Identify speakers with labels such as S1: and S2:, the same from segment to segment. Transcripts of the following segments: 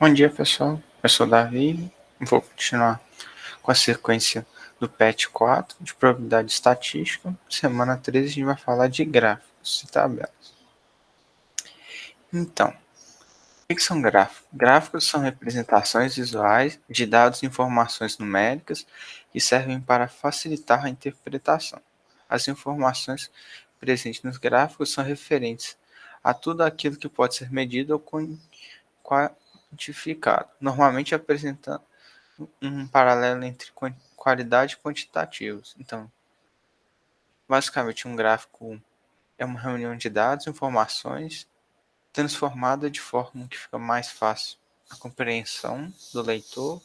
S1: Bom dia, pessoal. Eu sou o Davi. Vou continuar com a sequência do PET 4 de probabilidade estatística. Semana 13 a gente vai falar de gráficos e tabelas. Então, o que são gráficos? Gráficos são representações visuais de dados e informações numéricas que servem para facilitar a interpretação. As informações presentes nos gráficos são referentes a tudo aquilo que pode ser medido ou quantificado, normalmente apresentando um paralelo entre qualidade e quantitativos. Então, basicamente, um gráfico é uma reunião de dados, informações, transformada de forma que fica mais fácil a compreensão do leitor,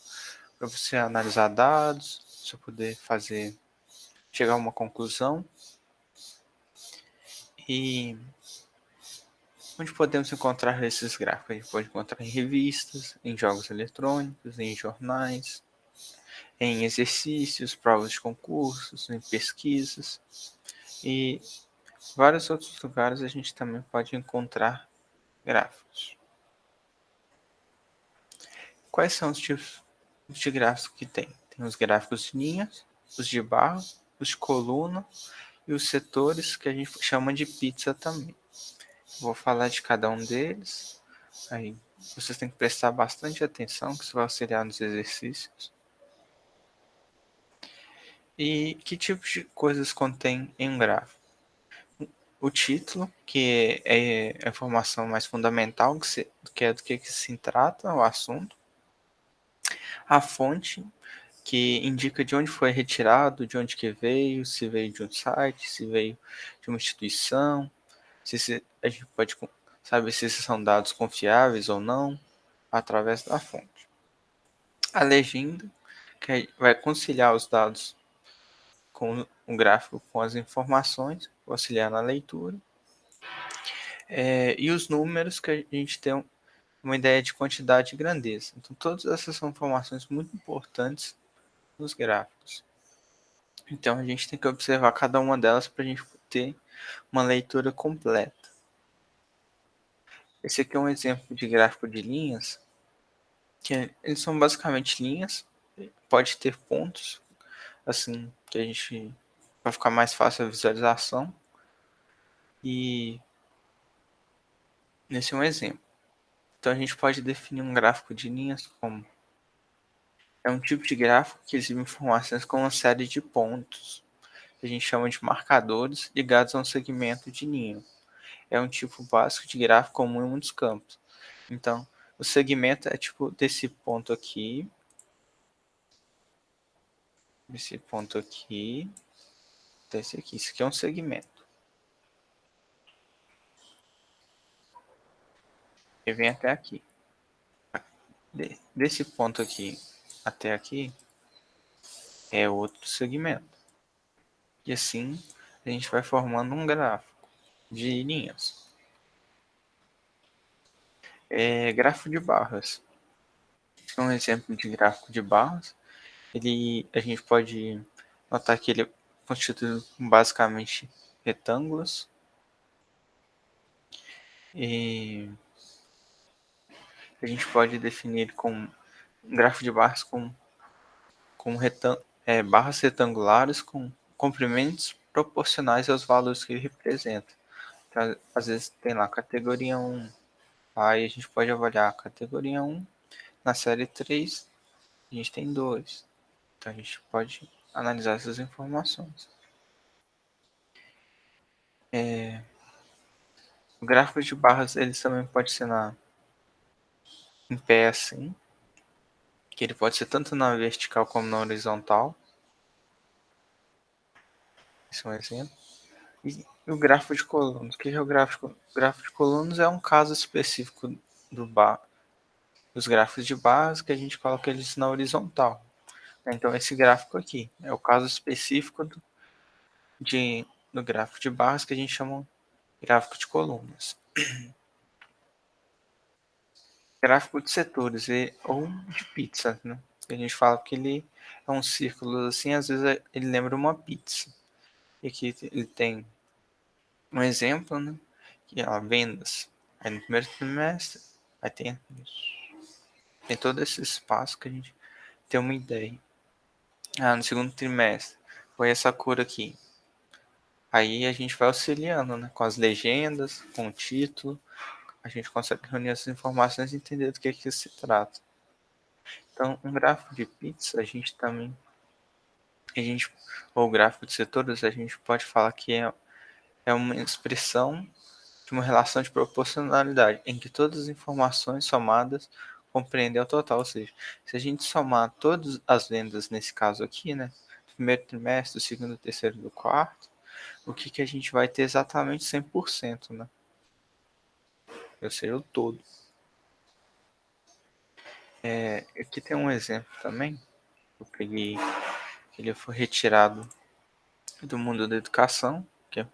S1: para você analisar dados, você poder chegar a uma conclusão. E onde podemos encontrar esses gráficos? A gente pode encontrar em revistas, em jogos eletrônicos, em jornais, em exercícios, provas de concursos, em pesquisas e vários outros lugares a gente também pode encontrar gráficos. Quais são os tipos de gráficos que tem? Tem os gráficos de linhas, os de barra, os de coluna e os setores que a gente chama de pizza também. Vou falar de cada um deles. Aí vocês têm que prestar bastante atenção, que isso vai auxiliar nos exercícios. E que tipo de coisas contém em um gráfico? O título, que é a informação mais fundamental, que é do que se trata o assunto. A fonte, que indica de onde foi retirado, de onde que veio, se veio de um site, se veio de uma instituição, a gente pode saber se esses são dados confiáveis ou não, através da fonte. A legenda, que vai conciliar os dados com o gráfico com as informações, auxiliar na leitura. E os números, que a gente tem uma ideia de quantidade e grandeza. Então, todas essas são informações muito importantes nos gráficos. Então, a gente tem que observar cada uma delas para a gente ter uma leitura completa. Esse aqui é um exemplo de gráfico de linhas, que eles são basicamente linhas, pode ter pontos, assim, que a gente vai ficar mais fácil a visualização. E esse é um exemplo. Então, a gente pode definir um gráfico de linhas como é um tipo de gráfico que exibe informações com uma série de pontos, que a gente chama de marcadores ligados a um segmento de linha. É um tipo básico de gráfico comum em muitos campos. Então, o segmento é tipo desse ponto aqui, desse aqui. Isso aqui é um segmento. E vem até aqui. Desse ponto aqui até aqui é outro segmento. E assim a gente vai formando um gráfico de linhas. Gráfico de barras. Esse é um exemplo de gráfico de barras. A gente pode notar que ele é constituído basicamente retângulos. E a gente pode definir com um gráfico de barras com barras retangulares com comprimentos proporcionais aos valores que ele representa. Então, às vezes tem lá categoria 1, aí a gente pode avaliar a categoria 1, na série 3 a gente tem 2. Então a gente pode analisar essas informações. O gráfico de barras ele também pode ser em pé assim, que ele pode ser tanto na vertical como na horizontal. Esse é um exemplo. E o gráfico de colunas. O que é o gráfico? O gráfico de colunas é um caso específico dos gráficos de barras que a gente coloca eles na horizontal. Então esse gráfico aqui é o caso específico do gráfico de barras que a gente chama de gráfico de colunas. Gráfico de setores ou de pizza, né? A gente fala que ele é um círculo assim, às vezes ele lembra uma pizza. E aqui ele tem um exemplo, né? Que é vendas. Aí no primeiro trimestre, aí tem isso. Tem todo esse espaço que a gente tem uma ideia. No segundo trimestre foi essa cor aqui. Aí a gente vai auxiliando, né, com as legendas, com o título. A gente consegue reunir essas informações e entender do que se trata. Então, um gráfico de pizza, a gente também, ou gráfico de setores, a gente pode falar que é uma expressão de uma relação de proporcionalidade, em que todas as informações somadas compreendem o total. Ou seja, se a gente somar todas as vendas nesse caso aqui, né, do primeiro trimestre, do segundo, do terceiro e do quarto, o que a gente vai ter exatamente 100%, né? Ou seja, o todo. Aqui tem um exemplo também, eu peguei, ele foi retirado do mundo da educação, que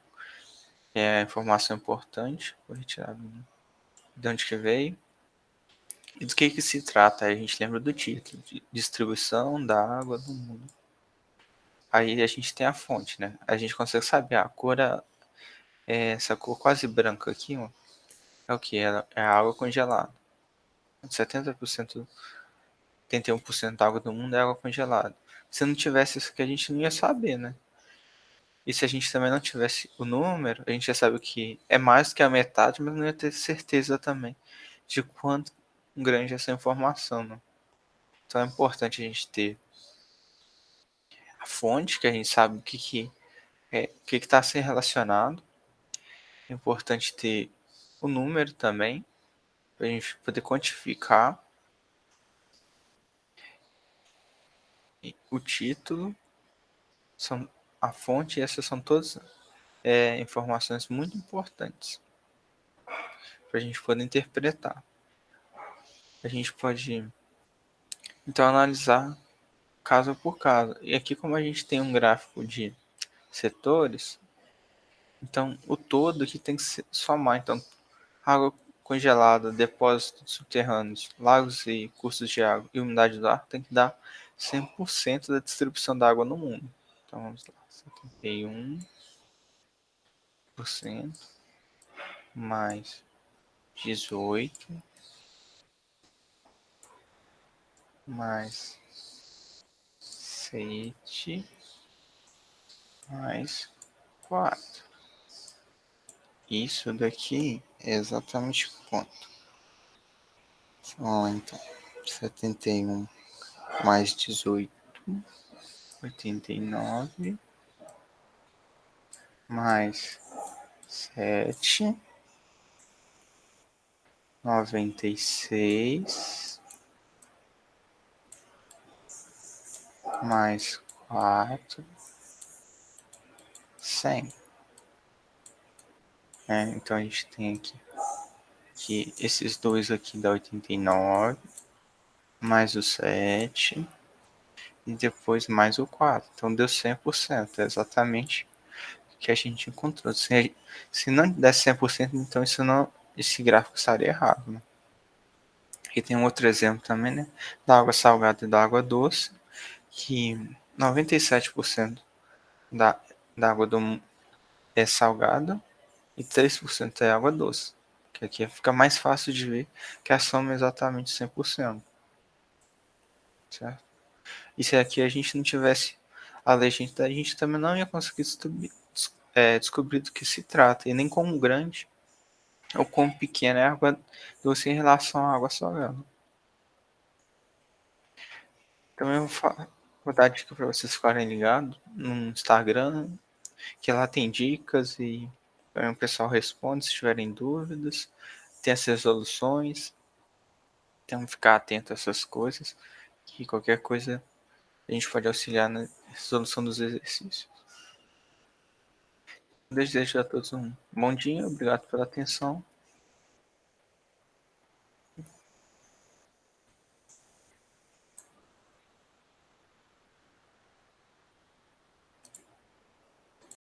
S1: é informação importante, foi retirado de onde que veio. E do que se trata? A gente lembra do título, de distribuição da água no mundo. Aí a gente tem a fonte, né? A gente consegue saber a cor, essa cor quase branca aqui, ó, é o que? É a água congelada. 70%, 81% da água do mundo é água congelada. Se não tivesse isso aqui, a gente não ia saber, né? E se a gente também não tivesse o número, a gente já sabe que é mais do que a metade, mas não ia ter certeza também de quanto grande é essa informação, né? Então é importante a gente ter a fonte, que a gente sabe o que está sendo relacionado. É importante ter o número também, para a gente poder quantificar o título, são a fonte, e essas são todas informações muito importantes para a gente poder interpretar. A gente pode então analisar caso por caso. E aqui, como a gente tem um gráfico de setores, então o todo que tem que se somar. Então, água congelada, depósitos subterrâneos, lagos e cursos de água e umidade do ar tem que dar 100% da distribuição da água no mundo. Então vamos lá, 71% mais 18 mais 7 mais 4. Isso daqui é exatamente quanto? Então, 71 mais 18, 89, mais 7, 96, mais 4, 100. Então a gente tem aqui que esses dois aqui dá 89, mais o 7 e depois mais o 4. Então deu 100%, é exatamente o que a gente encontrou. Se não desse 100%, então esse gráfico estaria errado, né? Aqui tem um outro exemplo também, né? Da água salgada e da água doce, que 97% da, da água do mundo é salgada e 3% é água doce. Que aqui fica mais fácil de ver que a soma é exatamente 100%. Certo? E se aqui a gente não tivesse a legenda, a gente também não ia conseguir descobrir do que se trata. E nem quão grande ou quão pequena é a água doce em relação à água salgada. Também vou dar dica para vocês ficarem ligados no Instagram, que lá tem dicas e o pessoal responde se tiverem dúvidas, tem as resoluções, então ficar atento a essas coisas, que qualquer coisa a gente pode auxiliar na resolução dos exercícios. Desejo a todos um bom dia, obrigado pela atenção.